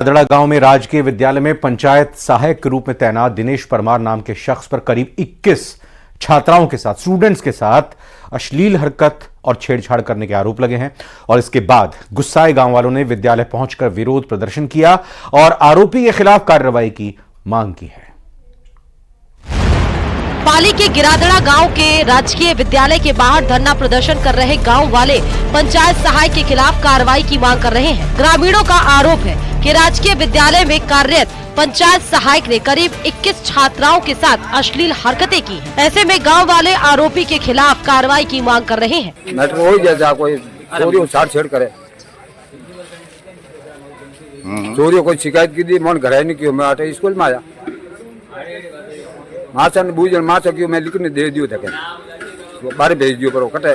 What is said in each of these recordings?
दड़ा गांव में राजकीय विद्यालय में पंचायत सहायक के रूप में तैनात दिनेश परमार नाम के शख्स पर करीब 21 छात्राओं के साथ स्टूडेंट्स के साथ अश्लील हरकत और छेड़छाड़ करने के आरोप लगे हैं और इसके बाद गुस्साए गांव वालों ने विद्यालय पहुंचकर विरोध प्रदर्शन किया और आरोपी के खिलाफ कार्रवाई की मांग की है। पाली के गिरादड़ा गांव के राजकीय विद्यालय के बाहर धरना प्रदर्शन कर रहे गांव वाले पंचायत सहायक के खिलाफ कार्रवाई की मांग कर रहे हैं। ग्रामीणों का आरोप है कि राजकीय विद्यालय में कार्यरत पंचायत सहायक ने करीब 21 छात्राओं के साथ अश्लील हरकतें की हैं। ऐसे में गांव वाले आरोपी के खिलाफ कार्रवाई की मांग कर रहे हैं। छेड़ करे चोरी कोई शिकायत की मन घर नहीं की, मैं स्कूल में आया मासा ने बूझ मासा क्यों मैं लिखने दे दियो था बारे भेज दियो करो कटे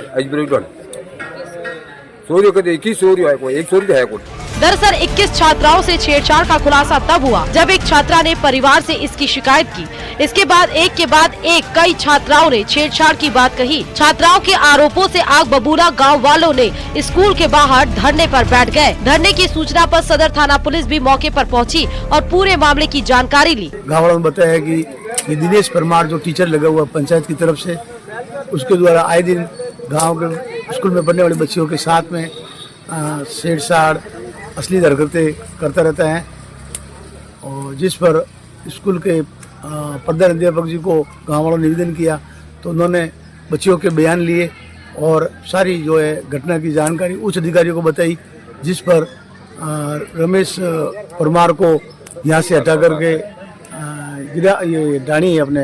चोरी कदे की चोरी है कोई एक चोरी है कोई। दरअसल 21 छात्राओं से छेड़छाड़ का खुलासा तब हुआ जब एक छात्रा ने परिवार से इसकी शिकायत की। इसके बाद एक कई छात्राओं ने छेड़छाड़ की बात कही। छात्राओं के आरोपों से आग बबूला गांव वालों ने स्कूल के बाहर धरने पर बैठ गए। धरने की सूचना पर सदर थाना पुलिस भी मौके पर पहुंची और पूरे मामले की जानकारी ली। गाँव वालों ने बताया कि दिनेश परमार जो टीचर लगा हुआ पंचायत की तरफ से, उसके द्वारा आए दिन गाँव के स्कूल में पढ़ने वाले बच्चियों के साथ में छेड़छाड़ अश्लील हरकतें करता रहता है और जिस पर स्कूल के प्रधान अध्यापक जी को गाँव वालों ने निवेदन किया तो उन्होंने बच्चियों के बयान लिए और सारी जो है घटना की जानकारी उच्च अधिकारियों को बताई, जिस पर रमेश परमार को यहाँ से हटा करके ये डाणी अपने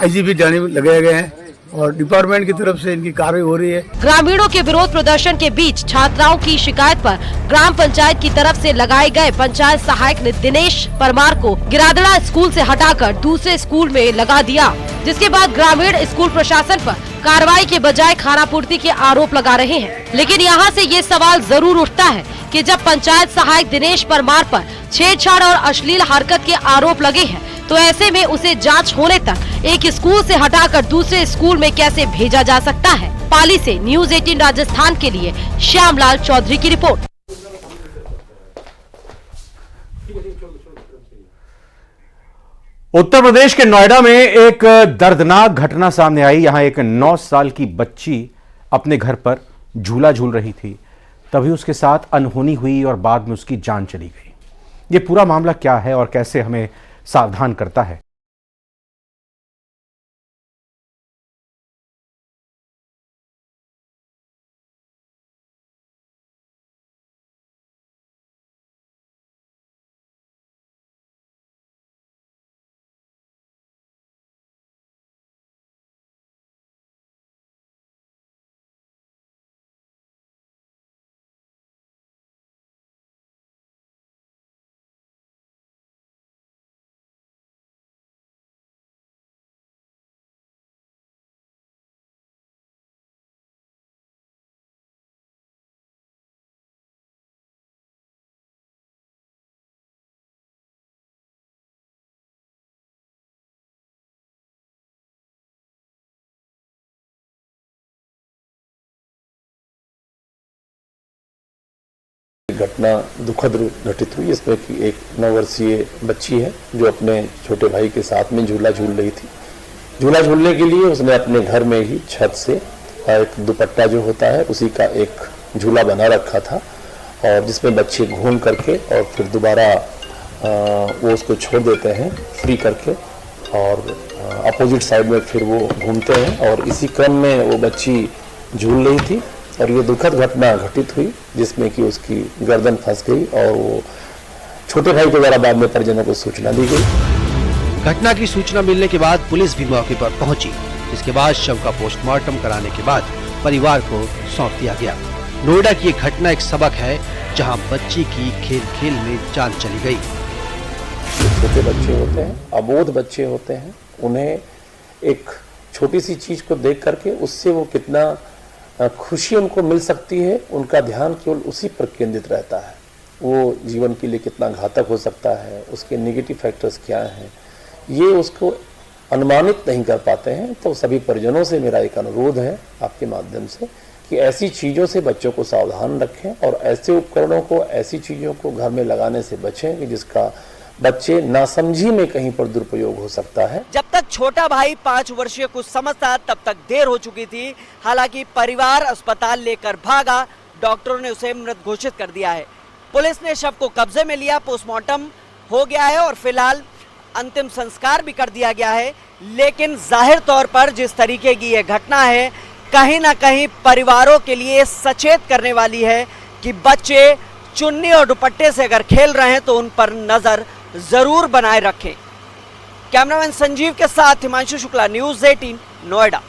IGP डाणी लगाए गए हैं और डिपार्टमेंट की तरफ से इनकी कार्रवाई हो रही है। ग्रामीणों के विरोध प्रदर्शन के बीच छात्राओं की शिकायत पर ग्राम पंचायत की तरफ से लगाए गए पंचायत सहायक ने दिनेश परमार को गिरादड़ा स्कूल से हटाकर दूसरे स्कूल में लगा दिया, जिसके बाद ग्रामीण स्कूल प्रशासन पर कार्रवाई के बजाय खानापूर्ति के आरोप लगा रहे हैं। लेकिन यहाँ से ये सवाल जरूर उठता है कि जब पंचायत सहायक दिनेश परमार पर छेड़छाड़ और अश्लील हरकत के आरोप लगे हैं तो ऐसे में उसे जांच होने तक एक स्कूल से हटाकर दूसरे स्कूल में कैसे भेजा जा सकता है। पाली से न्यूज़ 18 राजस्थान के लिए श्यामलाल चौधरी की रिपोर्ट। उत्तर प्रदेश के नोएडा में एक दर्दनाक घटना सामने आई। यहां एक 9 साल की बच्ची अपने घर पर झूला झूल रही थी, तभी उसके साथ अनहोनी हुई और बाद में उसकी जान चली गई। ये पूरा मामला क्या है और कैसे हमें सावधान करता है? घटना दुखद घटित हुई। इसमें कि एक 9 वर्षीय बच्ची है जो अपने छोटे भाई के साथ में झूला झूल रही थी। झूला झूलने के लिए उसने अपने घर में ही छत से एक दुपट्टा जो होता है उसी का एक झूला बना रखा था और जिसमें बच्चे घूम करके और फिर दोबारा वो उसको छोड़ देते हैं फ्री करके और अपोजिट साइड में फिर वो घूमते हैं और इसी क्रम में वो बच्ची झूल रही थी और ये दुखद घटना घटित हुई जिसमें कि उसकी गर्दन फंस गई और वो छोटे भाई के द्वारा बाद में परिजनों को सूचना दी गई। घटना की सूचना मिलने के बाद पुलिस भी मौके पर पहुंची, जिसके बाद शव का पोस्टमार्टम कराने के बाद परिवार को सौंप दिया गया। नोएडा की एक घटना एक सबक है जहां बच्ची की खेल खेल में जान चली गई। छोटे बच्चे होते हैं, अबोध बच्चे होते हैं, उन्हें एक छोटी सी चीज को देख करके उससे वो कितना खुशी उनको मिल सकती है, उनका ध्यान केवल उसी पर केंद्रित रहता है। वो जीवन के लिए कितना घातक हो सकता है, उसके नेगेटिव फैक्टर्स क्या हैं, ये उसको अनुमानित नहीं कर पाते हैं। तो सभी परिजनों से मेरा एक अनुरोध है आपके माध्यम से कि ऐसी चीज़ों से बच्चों को सावधान रखें और ऐसे उपकरणों को, ऐसी चीज़ों को घर में लगाने से बचें कि जिसका बच्चे नासमझी में कहीं पर दुरुपयोग हो सकता है। जब तक छोटा भाई 5 वर्षीय कुछ समझता तब तक देर हो चुकी थी। हालांकि परिवार अस्पताल लेकर भागा, डॉक्टरों ने उसे मृत घोषित कर दिया है। पुलिस ने शव को कब्जे में लिया, पोस्टमार्टम हो गया है और फिलहाल अंतिम संस्कार भी कर दिया गया है। लेकिन जाहिर तौर पर जिस तरीके की यह घटना है, कहीं ना कहीं परिवारों के लिए सचेत करने वाली है कि बच्चे चुन्नी और दुपट्टे से अगर खेल रहे हैं तो उन पर नजर जरूर बनाए रखें। कैमरामैन संजीव के साथ हिमांशु शुक्ला, न्यूज़ 18, नोएडा।